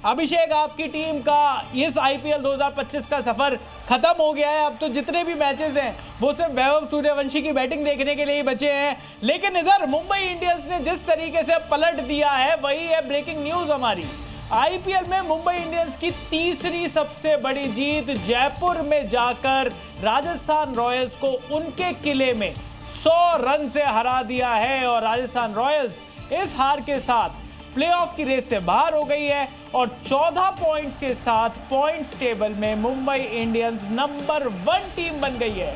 अभिषेक, आपकी टीम का इस आईपीएल 2025 का सफर खत्म हो गया है। अब तो जितने भी मैचेस हैं वो सिर्फ वैभव सूर्यवंशी की बैटिंग देखने के लिए ही बचे हैं। लेकिन इधर मुंबई इंडियंस ने जिस तरीके से पलट दिया है वही है ब्रेकिंग न्यूज हमारी। आईपीएल में मुंबई इंडियंस की तीसरी सबसे बड़ी जीत, जयपुर में जाकर राजस्थान रॉयल्स को उनके किले में 100 रन से हरा दिया है और राजस्थान रॉयल्स इस हार के साथ प्लेऑफ की रेस से बाहर हो गई है और 14 पॉइंट्स के साथ पॉइंट्स टेबल में मुंबई इंडियंस नंबर 1 टीम बन गई है।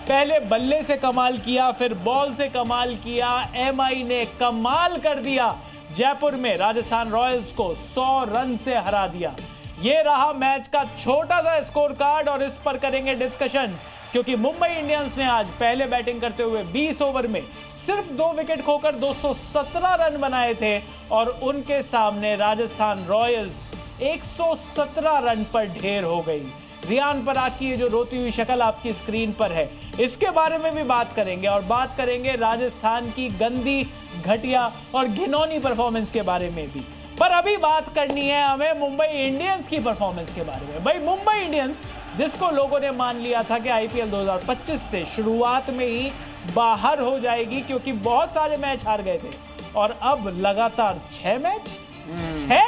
पहले बल्ले से कमाल किया, फिर बॉल से कमाल किया, एमआई ने कमाल कर दिया, जयपुर में राजस्थान रॉयल्स को 100 रन से हरा दिया। ये रहा मैच का छोटा सा स्कोर कार्ड और इस पर करेंगे डिस्कशन, क्योंकि मुंबई इंडियंस ने आज पहले बैटिंग करते हुए 20 ओवर में सिर्फ 2 विकेट खोकर 217 रन बनाए थे और उनके सामने राजस्थान रॉयल्स 117 रन पर ढेर हो गई। रियान पराग की जो रोती हुई शक्ल आपकी स्क्रीन पर है, इसके बारे में भी बात करेंगे और बात करेंगे राजस्थान की गंदी, घटिया और घिनौनी परफॉर्मेंस के बारे में भी। पर अभी बात करनी है हमें मुंबई इंडियंस की परफॉर्मेंस के बारे में। भाई, मुंबई इंडियंस जिसको लोगों ने मान लिया था कि आईपीएल 2025 से शुरुआत में ही बाहर हो जाएगी क्योंकि बहुत सारे मैच हार गए थे, और अब लगातार 6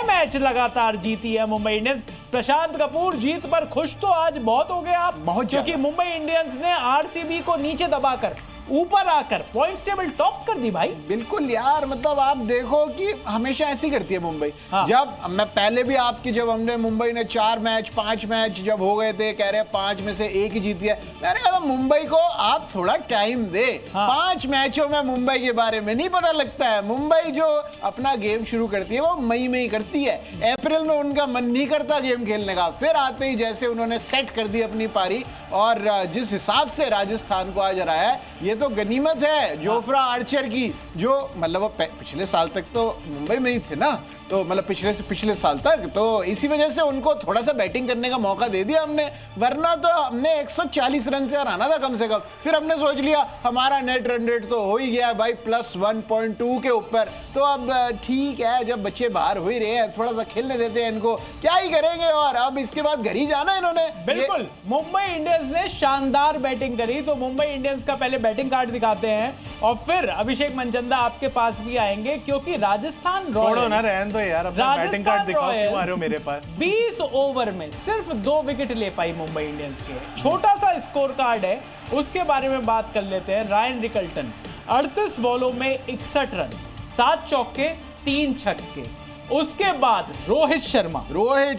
मैच लगातार जीती है मुंबई इंडियंस। प्रशांत कपूर, जीत पर खुश तो आज बहुत हो गए आप, क्योंकि मुंबई इंडियंस ने आरसीबी को नीचे दबाकर ऊपर आकर पॉइंट्स टेबल टॉप कर दी। भाई बिल्कुल यार, मतलब आप देखो कि हमेशा ऐसी करती है मुंबई। हाँ। जब मैं पहले भी आपकी, जब हमने मुंबई ने 4 मैच 5 मैच जब हो गए थे, कह रहे 5 में से 1 ही जीती है, मैंने कहा मुंबई को आप थोड़ा टाइम दे। हाँ। 5 मैचों में मुंबई के बारे में नहीं पता लगता है। मुंबई जो अपना गेम शुरू करती है वो मई में ही करती है, अप्रैल में उनका मन नहीं करता गेम खेलने का। फिर आते ही जैसे उन्होंने सेट कर दी अपनी पारी, और जिस हिसाब से राजस्थान को आज हराया है, ये तो गनीमत है जोफ्रा आर्चर की, जो मतलब वो पिछले साल तक तो मुंबई में ही थे ना, तो मतलब पिछले साल तक, तो इसी वजह से उनको थोड़ा सा बैटिंग करने का मौका दे दिया हमने, वरना तो हमने 140 रन से हराना था कम से कम। फिर हमने सोच लिया हमारा नेट रन रेट तो हो ही गया भाई +1.2 के ऊपर, तो अब ठीक है, जब बच्चे बाहर हो ही रहे हैं थोड़ा सा खेलने देते हैं इनको, क्या ही करेंगे, और अब इसके बाद घर ही जाना इन्होंने। बिल्कुल, मुंबई इंडियंस ने शानदार बैटिंग करी, तो मुंबई इंडियंस का पहले बैटिंग कार्ड दिखाते हैं और फिर अभिषेक मनचंदा आपके पास भी आएंगे, क्योंकि राजस्थान रॉयल्स यार अपना बैटिंग कार्ड दिखाओ, क्यों आ रहे हो मेरे पास। 20 ओवर में सिर्फ 2 विकेट ले पाई मुंबई इंडियंस के। छोटा सा स्कोर कार्ड है, उसके बारे में बात कर लेते हैं। रायन रिकल्टन 38 बॉलों में 61 रन, 7 चौके 3 छक्के। उसके बाद रोहित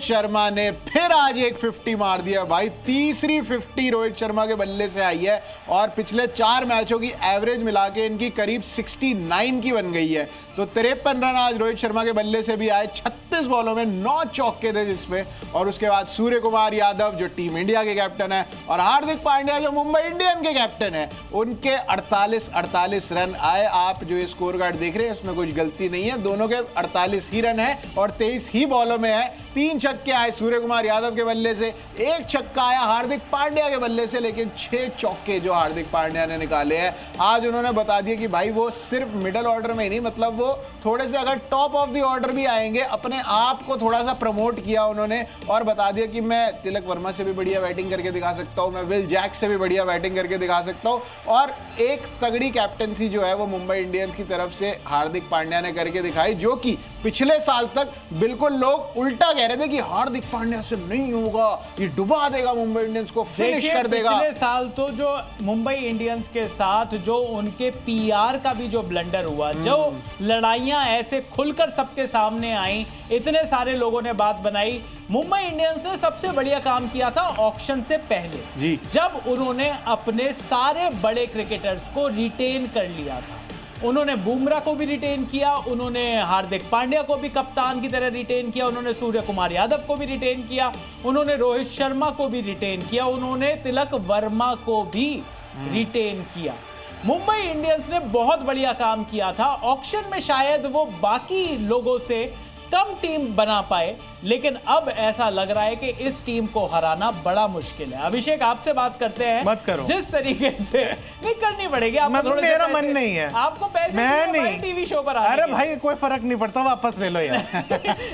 शर्मा ने फिर आज एक 50 मार दिया भाई, तीसरी 50 रोहित शर्मा के बल्ले से आई है, और पिछले 4 मैचों की एवरेज मिला के इनकी करीब 69 की बन गई है। तो 53 रन आज रोहित शर्मा के बल्ले से भी आए, 36 बॉलों में 9 चौके थे जिसमें, और उसके बाद सूर्य कुमार यादव जो टीम इंडिया के कैप्टन है, और हार्दिक पांड्या जो मुंबई इंडियन के कैप्टन है, उनके 48 रन आए। आप जो स्कोर कार्ड देख रहे हैं इसमें कुछ गलती नहीं है, दोनों के 48 ही रन है और 23 ही बॉलों में है। 3 छक्के आए सूर्य कुमार यादव के बल्ले से, 1 छक्का आया हार्दिक पांड्या के बल्ले से, लेकिन 6 चौके जो हार्दिक पांड्या ने निकाले हैं। आज उन्होंने बता दिया कि भाई वो सिर्फ मिडिल ऑर्डर में ही नहीं, मतलब वो थोड़े से अगर टॉप ऑफ द ऑर्डर भी आएंगे, अपने आप को थोड़ा सा प्रमोट किया उन्होंने, और बता दिया कि मैं तिलक वर्मा से भी बढ़िया बैटिंग करके दिखा सकता हूं, मैं विल जैक से भी बढ़िया बैटिंग करके दिखा सकता हूं। और एक तगड़ी कैप्टनसी जो है वो मुंबई इंडियंस की तरफ से हार्दिक पांड्या ने करके दिखाई, जो कि पिछले साल तक बिल्कुल लोग उल्टा कह रहे थे कि हार्दिक पांड्या से नहीं होगा, ये डुबा देगा मुंबई इंडियंस को, फिनिश कर देगा। पिछले साल तो जो मुंबई इंडियंस के साथ जो उनके पीआर का भी जो ब्लंडर हुआ, जो लड़ाइयां ऐसे खुलकर सबके सामने आई, इतने सारे लोगों ने बात बनाई। मुंबई इंडियंस ने सबसे बढ़िया काम किया था ऑक्शन से पहले जी, जब उन्होंने अपने सारे बड़े क्रिकेटर्स को रिटेन कर लिया था। उन्होंने बुमराह को भी रिटेन किया, उन्होंने हार्दिक पांड्या को भी कप्तान की तरह रिटेन किया, उन्होंने सूर्य कुमार यादव को भी रिटेन किया, उन्होंने रोहित शर्मा को भी रिटेन किया, उन्होंने तिलक वर्मा को भी रिटेन किया। मुंबई इंडियंस ने बहुत बढ़िया काम किया था। ऑक्शन में शायद वो बाकी लोगों से कम टीम बना पाए, लेकिन अब ऐसा लग रहा है कि इस टीम को हराना बड़ा मुश्किल है। अभिषेक, आपसे बात करते हैं। मत करो। जिस तरीके से नहीं करनी पड़ेगी आपको, मेरा मन नहीं है, आपको पैसे मैं नहीं टीवी शो पर। अरे भाई कोई फर्क नहीं पड़ता, वापस ले लो यार।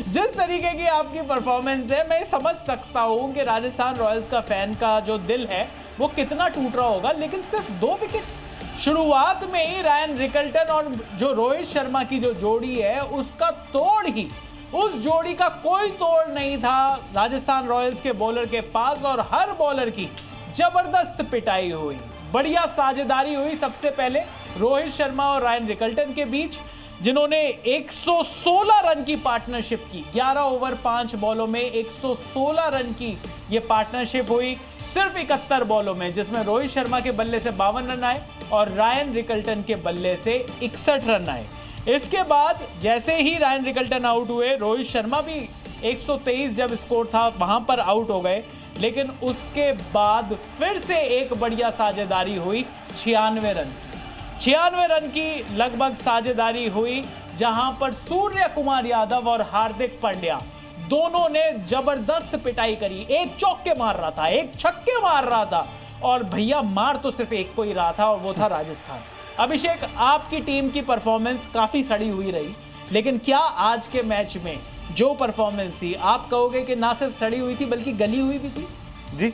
जिस तरीके की आपकी परफॉर्मेंस है, मैं समझ सकता हूं कि राजस्थान रॉयल्स का फैन का जो दिल है वो कितना टूट रहा होगा, लेकिन सिर्फ 2 विकेट शुरुआत में ही रायन रिकल्टन और जो रोहित शर्मा की जो जोड़ी है उसका तोड़ ही, उस जोड़ी का कोई तोड़ नहीं था राजस्थान रॉयल्स के बॉलर के पास, और हर बॉलर की जबरदस्त पिटाई हुई, बढ़िया साझेदारी हुई। सबसे पहले रोहित शर्मा और रायन रिकल्टन के बीच, जिन्होंने 116 रन की पार्टनरशिप की। 11 ओवर 5 बॉलों में 116 रन की ये पार्टनरशिप हुई, सिर्फ 71 बॉलों में, जिसमें रोहित शर्मा के बल्ले से 52 रन आए और रायन रिकल्टन के बल्ले से 61 रन आए। इसके बाद जैसे ही रायन रिकल्टन आउट हुए, रोहित शर्मा भी 123 जब स्कोर था वहां पर आउट हो गए, लेकिन उसके बाद फिर से एक बढ़िया साझेदारी हुई 96 रन की। 96 रन की लगभग साझेदारी हुई, जहां पर सूर्य कुमार यादव और हार्दिक पांड्या दोनों ने जबरदस्त पिटाई करी। एक चौके मार रहा था, एक छक्के मार रहा था, और भैया मार तो सिर्फ एक को ही रहा था, और वो था राजस्थान। अभिषेक, आपकी टीम की परफॉर्मेंस काफी सड़ी हुई रही, लेकिन क्या आज के मैच में जो परफॉर्मेंस थी, आप कहोगे कि ना सिर्फ सड़ी हुई थी बल्कि गली हुई भी थी? जी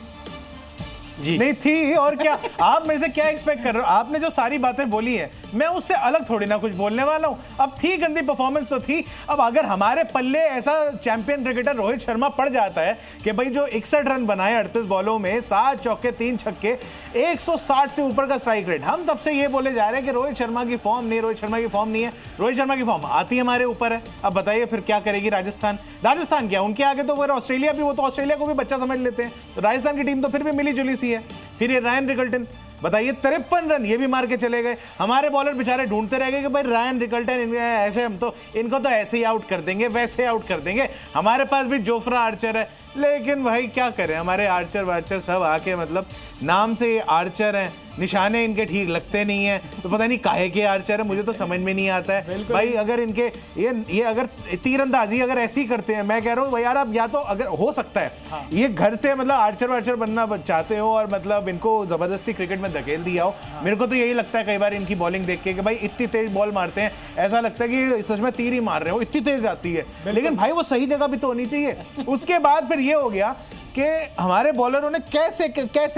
नहीं थी, और क्या आप मेरे से क्या एक्सपेक्ट कर रहे हो? आपने जो सारी बातें बोली हैं, मैं उससे अलग थोड़ी ना कुछ बोलने वाला हूं। अब थी गंदी परफॉर्मेंस तो थी, अब अगर हमारे पल्ले ऐसा चैंपियन क्रिकेटर रोहित शर्मा पड़ जाता है कि भाई जो 61 रन बनाए 38 बॉलों में, 7 चौके 3 छक्के, 160 से ऊपर का स्ट्राइक रेट, हम तब से ये बोले जा रहे हैं कि रोहित शर्मा की फॉर्म नहीं, रोहित शर्मा की फॉर्म नहीं है। रोहित शर्मा की फॉर्म आती हमारे ऊपर है। अब बताइए फिर क्या करेगी राजस्थान? राजस्थान क्या, उनके आगे तो ऑस्ट्रेलिया भी, वो तो ऑस्ट्रेलिया को भी बच्चा समझ लेते हैं। तो राजस्थान की टीम तो फिर भी मिली जुली सी है। फिर ये रायन रिकल्टन, बताइए 53 रन ये भी मार के चले गए। हमारे बॉलर बेचारे ढूंढते रह गए कि भाई रायन रिकल्टन ऐसे, हम तो इनको तो ऐसे ही आउट कर देंगे, वैसे आउट कर देंगे। हमारे पास भी जोफ्रा आर्चर है, लेकिन भाई क्या करें, हमारे आर्चर वार्चर सब आके मतलब नाम से आर्चर हैं, निशाने इनके ठीक लगते नहीं है, तो पता नहीं काहे के आर्चर है, मुझे तो समझ में नहीं आता है भाई। अगर इनके ये अगर तीरंदाजी अगर ऐसी करते हैं, मैं कह रहा हूँ भाई यार, अब या तो अगर हो सकता है ये घर से मतलब आर्चर वार्चर बनना चाहते हो और मतलब इनको जबरदस्ती क्रिकेट में धकेल दिया हो। मेरे को तो यही लगता है कई बार इनकी बॉलिंग देख के कि भाई इतनी तेज बॉल मारते हैं, ऐसा लगता है कि सच में तीर ही मार रहे हो, इतनी तेज आती है, लेकिन भाई वो सही जगह भी तो होनी चाहिए। उसके बाद फिर ये हो गया कि हमारे बॉलरों ने कैसे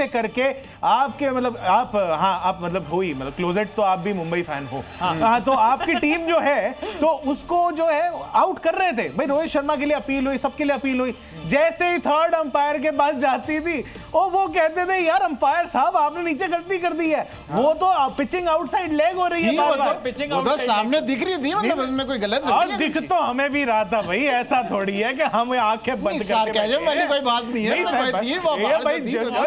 करके आपके मतलब आप मतलब हुई मतलब क्लोजेट, तो आप भी मुंबई फैन हो, हाँ, तो आपकी टीम जो है तो उसको जो है आउट कर रहे थे भाई। रोहित शर्मा के लिए अपील हुई, सबके लिए अपील हुई, जैसे ही थर्ड अंपायर के पास जाती थी और वो कहते थे यार अंपायर साहब आपने नीचे गलती कर दी है, वो तो पिचिंग आउटसाइड लेग हो रही है, बार-बार पिचिंग तो सामने दिख रही थी, मतलब इसमें कोई गलत और दिख तो हमें भी रहा था भाई, ऐसा थोड़ी है कि हम आंखें बंद करके वाली कोई बात नहीं है।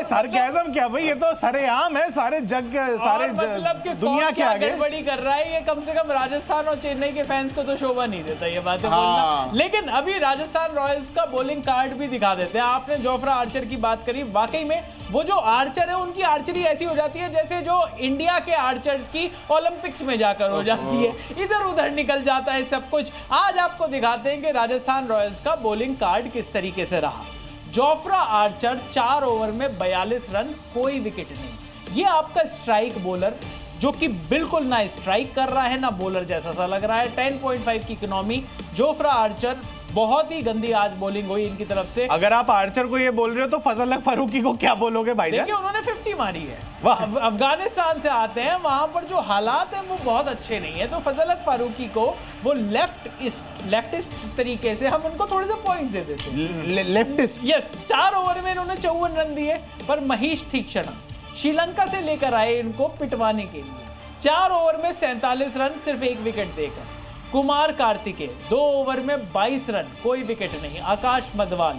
सार्केज़म क्या भाई, ये तो सरेआम है सारे जग के, सारे मतलब दुनिया के आगे बड़ी कर रहा है ये। कम से कम राजस्थान और चेन्नई के फैंस को तो शोभा नहीं देता ये बातें बोलना। लेकिन अभी राजस्थान रॉयल्स का बॉलिंग कार्ड भी दिखा देते हैं। आपने जोफ्रा आर्चर की बात करी, वाकई में वो जो आर्चर है उनकी आर्चरी ऐसी हो जाती है जैसे जो इंडिया के आर्चर्स की ओलंपिक्स में जाकर हो जाती है, इधर उधर निकल जाता है सब कुछ। आज आपको दिखाते हैं कि राजस्थान रॉयल्स का बॉलिंग कार्ड किस तरीके से रहा। जोफ्रा आर्चर 4 ओवर में 42 रन, कोई विकेट नहीं। ये आपका स्ट्राइक बॉलर जो कि बिल्कुल ना स्ट्राइक कर रहा है ना बॉलर जैसा सा लग रहा है। 10.5 की इकोनॉमी। जोफ्रा आर्चर, बहुत ही गंदी आज बॉलिंग हुई इनकी तरफ से। अगर आप आर्चर को ये बोल रहे हो तो फजल हक फारूकी को क्या बोलोगे भाई? देखिए उन्होंने 50 मारी है, अफगानिस्तान से आते हैं, वहां पर जो हालात हैं वो बहुत अच्छे नहीं है, तो फजल हक फारूकी को वो लेफ्टिस्ट तरीके से हम उनको थोड़े से पॉइंट दे देते हैं। Leftist, yes. 4 ओवर में इन्होंने 54 रन दिए, पर महेश तीक्षणम श्रीलंका से लेकर आए इनको पिटवाने के लिए। 4 ओवर में 47 रन, सिर्फ 1 विकेट देकर। कुमार कार्तिकेय 2 ओवर में 22 रन, कोई विकेट नहीं। आकाश मधवाल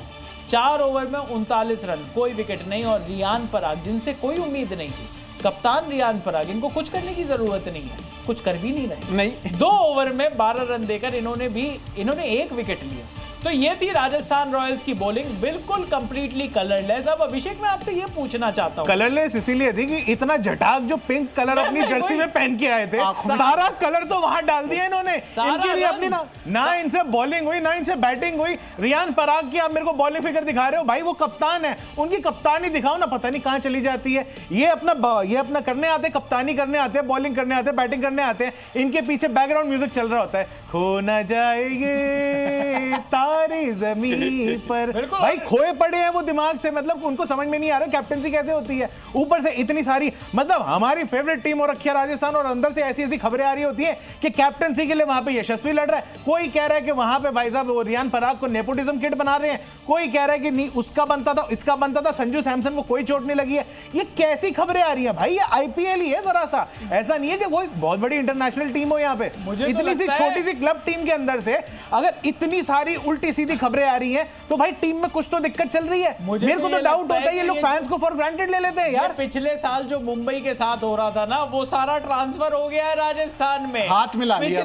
4 ओवर में 39 रन, कोई विकेट नहीं। और रियान पराग, जिनसे कोई उम्मीद नहीं थी, कप्तान रियान पराग, इनको कुछ करने की जरूरत नहीं है, कुछ कर भी नहीं रहे। 2 ओवर में 12 रन देकर इन्होंने 1 विकेट लिया। तो ये थी राजस्थान रॉयल्स की बॉलिंग, बिल्कुल कंप्लीटली कलरलेस। अब अभिषेक मैं आपसे ये पूछना चाहता हूँ, कलरलेस इसीलिए थी कि इतना जटाक जो पिंक कलर अपनी जर्सी में पहन के आए थे, सारा कलर तो वहां डाल दिया इन्होंने। इनके लिए अपनी ना इनसे बॉलिंग हुई ना इनसे बैटिंग हुई। रियान पराग की आप मेरे को बॉलिंग फिगर दिखा रहे हो, भाई वो कप्तान है, उनकी कप्तानी दिखाओ ना, पता नहीं कहां चली जाती है। ये अपना करने आते, कप्तानी करने आते हैं, बॉलिंग करने आते हैं, बैटिंग करने आते हैं, इनके पीछे बैकग्राउंड म्यूजिक चल रहा होता है, खो न जाएंगे तारे जमीन पर। भाई खोए पड़े हैं वो दिमाग से, मतलब उनको समझ में नहीं आ रहा कैप्टेंसी कैसे होती है। ऊपर से इतनी सारी, मतलब हमारी फेवरेट टीम हो रखी है राजस्थान, और अंदर से ऐसी ऐसी खबरें आ रही होती है कि कैप्टेंसी के लिए वहां पे यशस्वी लड़ रहा है, कोई कह रहा है कि वहां पे भाई साहब वो रियान पराग को नेपोटिज्म किड बना रहे हैं, कोई कह रहा है कि नहीं उसका बनता था इसका बनता था, संजू सैमसन को कोई चोट नहीं लगी है। ये कैसी खबरें आ रही है भाई, ये आईपीएल ही है जरा सा, ऐसा नहीं है कि कोई बहुत बड़ी इंटरनेशनल टीम हो। यहाँ पे इतनी सी छोटी सी क्लब टीम के अंदर से अगर इतनी सारी उल्टी सीधी खबरें आ रही हैं तो भाई टीम में कुछ तो दिक्कत चल रही है। मेरे को तो डाउट होता है ये लोग फैंस को फॉर ग्रांटेड ले लेते हैं यार। पिछले साल जो मुंबई के साथ हो रहा था ना, वो सारा ट्रांसफर हो गया है राजस्थान में, हाथ मिला लिया।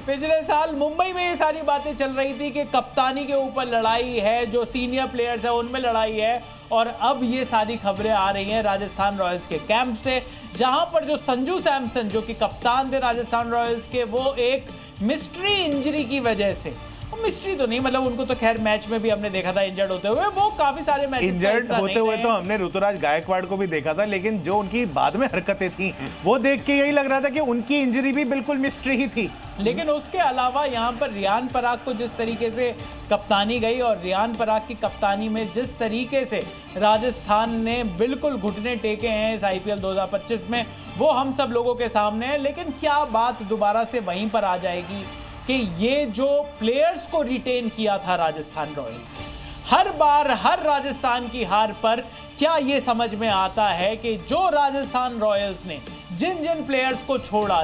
पिछले साल मुंबई में ये सारी बातें चल रही थी कि कप्तानी के ऊपर लड़ाई है, जो सीनियर प्लेयर्स है उनमें लड़ाई है, और अब ये सारी खबरें आ रही हैं राजस्थान रॉयल्स के कैंप से, जहां पर जो संजू सैमसन जो कि कप्तान थे राजस्थान रॉयल्स के, वो एक मिस्ट्री इंजरी की वजह से, मिस्ट्री तो नहीं, मतलब उनको तो खैर मैच में भी हमने देखा था इंजर्ड होते हुए, वो काफी सारे मैच इंजर्ड होते हुए तो हमने ऋतुराज गायकवाड़ को भी देखा था, लेकिन जो उनकी बाद में हरकतें थी वो देख के यही लग रहा था कि उनकी इंजरी भी बिल्कुल मिस्ट्री ही थी। लेकिन उसके अलावा यहाँ पर रियान पराग को जिस तरीके से कप्तानी गई, और रियान पराग की कप्तानी में जिस तरीके से राजस्थान ने बिल्कुल घुटने टेके हैं इस आईपीएल 2025 में, वो हम सब लोगों के सामने है। लेकिन क्या बात दोबारा से वहीं पर आ जाएगी कि ये जो प्लेयर्स को रिटेन किया था राजस्थान रॉयल्स, हर बार हर राजस्थान की हार पर क्या ये समझ में आता है कि जो राजस्थान रॉयल्स ने जिन जिन प्लेयर्स को छोड़ा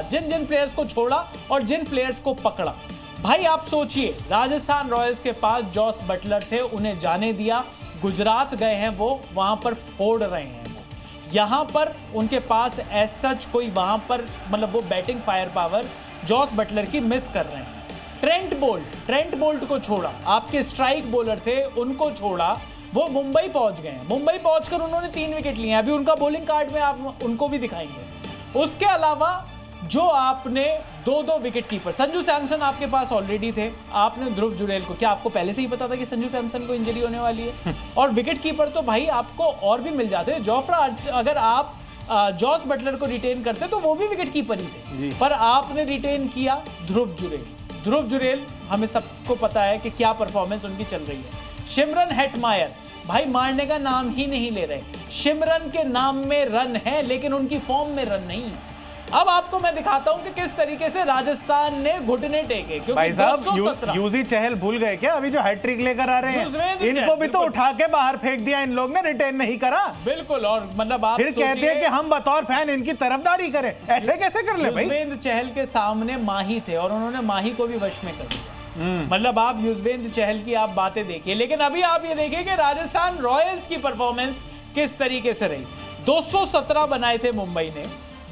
और जिन प्लेयर्स को पकड़ा, भाई आप सोचिए, राजस्थान रॉयल्स के पास जॉस बटलर थे, उन्हें जाने दिया, गुजरात गए हैं वो, वहां पर फोड़ रहे हैं वो, यहां पर उनके पास एज सच कोई वहां पर मतलब वो batting fire power Jos Buttler की मिस कर रहे हैं। ट्रेंट बोल्ट को छोड़ा, आपके स्ट्राइक बॉलर थे उनको छोड़ा, वो मुंबई पहुंच गए, मुंबई पहुंचकर उन्होंने 3 विकेट लिए, अभी उनका बॉलिंग कार्ड में आप उनको भी दिखाएंगे। उसके अलावा जो आपने 2-2 विकेट कीपर, संजू सैमसन आपके पास ऑलरेडी थे, आपने ध्रुव जुरेल को, क्या आपको पहले से ही पता था कि संजू सैमसन को इंजरी होने वाली है? और विकेट कीपर तो भाई आपको और भी मिल जाते, जोफ्रा, अगर आप जॉस बटलर को रिटेन करते तो वो भी विकेट कीपर ही थे, पर आपने रिटेन किया ध्रुव जुरेल, हमें सबको पता है कि क्या परफॉर्मेंस उनकी चल रही है। शिमरन हेटमायर, भाई मारने का नाम ही नहीं ले रहे, शिमरन के नाम में रन है लेकिन उनकी फॉर्म में रन नहीं है। अब आपको मैं दिखाता हूं कि किस तरीके से राजस्थान ने घुटने टेके, क्योंकि भाई साहब यूजी चहल भूल गए क्या, अभी जो हैट्रिक लेकर आ रहे हैं, इनको भी तो उठा के बाहर फेंक दिया इन लोग ने, रिटेन नहीं करा। बिल्कुल, और मतलब आप फिर कहते हैं कि हम बतौर फैन इनकी तरफदारी करें, ऐसे कैसे कर ले भाई? युजवेंद्र चहल के सामने माही थे और उन्होंने माही को भी वश में कर दिया। मतलब आप युजवेंद्र चहल की आप बातें देखिए, लेकिन अभी आप ये देखिए कि राजस्थान रॉयल्स की परफॉर्मेंस किस तरीके से रही। 217 बनाए थे मुंबई ने,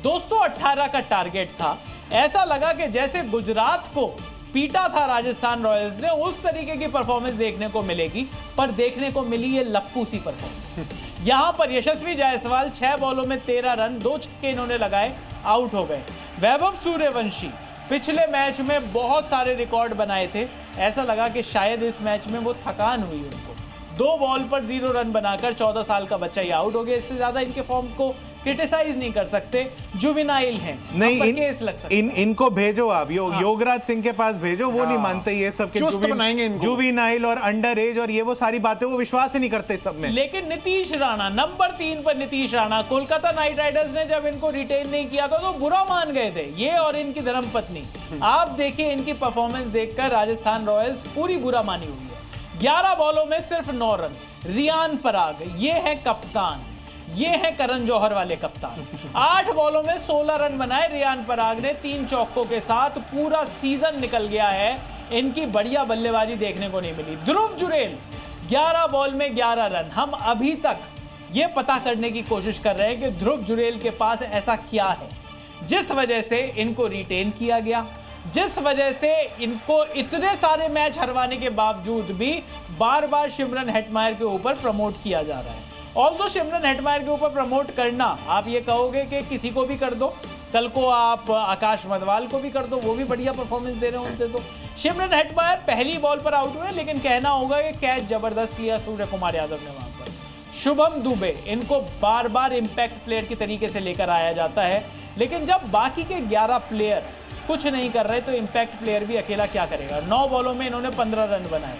218 का टारगेट था, ऐसा लगा कि जैसे गुजरात को पीटा था राजस्थान रॉयल्स ने, उस तरीके की परफॉर्मेंस देखने को मिलेगी, पर देखने को मिली ये लप्पू सी परफॉर्मेंस। यहां पर यशस्वी जायसवाल 6 बॉलों में 13 रन, 2 छक्के इन्होंने लगाए, आउट हो गए। वैभव सूर्यवंशी पिछले मैच में बहुत सारे रिकॉर्ड बनाए थे, ऐसा लगा कि शायद इस मैच में वो थकान हुई उनको, 2 बॉल पर 0 रन बनाकर 14 साल का बच्चा ये आउट हो गया। इससे ज्यादा इनके फॉर्म को क्रिटिसाइज नहीं कर सकते, जुवेनाइल हैं, नहीं केस लग सकते। इनको भेजो आप, योगराज सिंह के पास भेजो, वो नहीं मानते ये सब के जुवेनाइल और अंडर एज और ये वो सारी बातें, वो विश्वास ही नहीं करते सब में। लेकिन नीतीश राणा नंबर 3 पर, नीतीश राणा, कोलकाता नाइट राइडर्स ने जब इनको रिटेन नहीं किया था तो बुरा मान गए थे, ये और इनकी धर्मपत्नी। आप देखिए इनकी परफॉर्मेंस देखकर राजस्थान रॉयल्स पूरी बुरा मानी हुई है। 11 बॉलों में सिर्फ 9 रन। रियान पराग, ये है कप्तान, ये है करण जौहर वाले कप्तान। 8 बॉलों में 16 रन बनाए रियान पराग ने, 3 चौकों के साथ। पूरा सीजन निकल गया है, इनकी बढ़िया बल्लेबाजी देखने को नहीं मिली। ध्रुव जुरेल 11 बॉल में 11 रन। हम अभी तक ये पता करने की कोशिश कर रहे हैं कि ध्रुव जुरेल के पास ऐसा क्या है जिस वजह से इनको रिटेन किया गया। जिस वजह से इनको इतने सारे मैच हरवाने के बावजूद भी बार बार सिमरन हेटमायर के ऊपर प्रमोट किया जा रहा है। और तो सिमरन हेटमायर के ऊपर प्रमोट करना, आप ये कहोगे कि किसी को भी कर दो, कल को आप आकाश मधवाल को भी कर दो, वो भी बढ़िया परफॉर्मेंस दे रहे हैं उनसे। तो सिमरन हेटमायर पहली बॉल पर आउट हुए, लेकिन कहना होगा कि कैच जबरदस्त लिया सूर्य कुमार यादव ने वहां पर। शुभम दुबे, इनको बार बार इंपैक्ट प्लेयर के तरीके से लेकर आया जाता है, लेकिन जब बाकी के 11 प्लेयर कुछ नहीं कर रहे तो इंपैक्ट प्लेयर भी अकेला क्या करेगा। 9 बॉलों में इन्होंने 15 रन बनाए।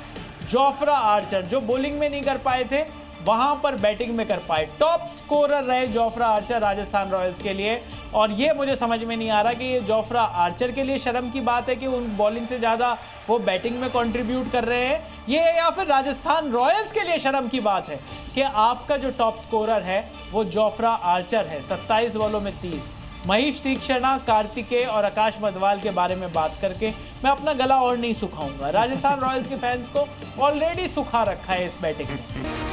जोफ्रा आर्चर, जो बॉलिंग में नहीं कर पाए थे वहां पर बैटिंग में कर पाए। टॉप स्कोरर रहे जोफ्रा आर्चर राजस्थान रॉयल्स के लिए। और ये मुझे समझ में नहीं आ रहा कि ये जोफ्रा आर्चर के लिए शर्म की बात है कि उन बॉलिंग से ज़्यादा वो बैटिंग में कंट्रीब्यूट कर रहे हैं, ये या फिर राजस्थान रॉयल्स के लिए शर्म की बात है कि आपका जो टॉप स्कोरर है वो जोफ्रा आर्चर है। 27 बॉलों में 30। महेश तीक्षणा, कार्तिकेय और आकाश मधवाल के बारे में बात करके मैं अपना गला और नहीं सुखाऊंगा। राजस्थान रॉयल्स के फैंस को ऑलरेडी सुखा रखा है इस बैटिंग में।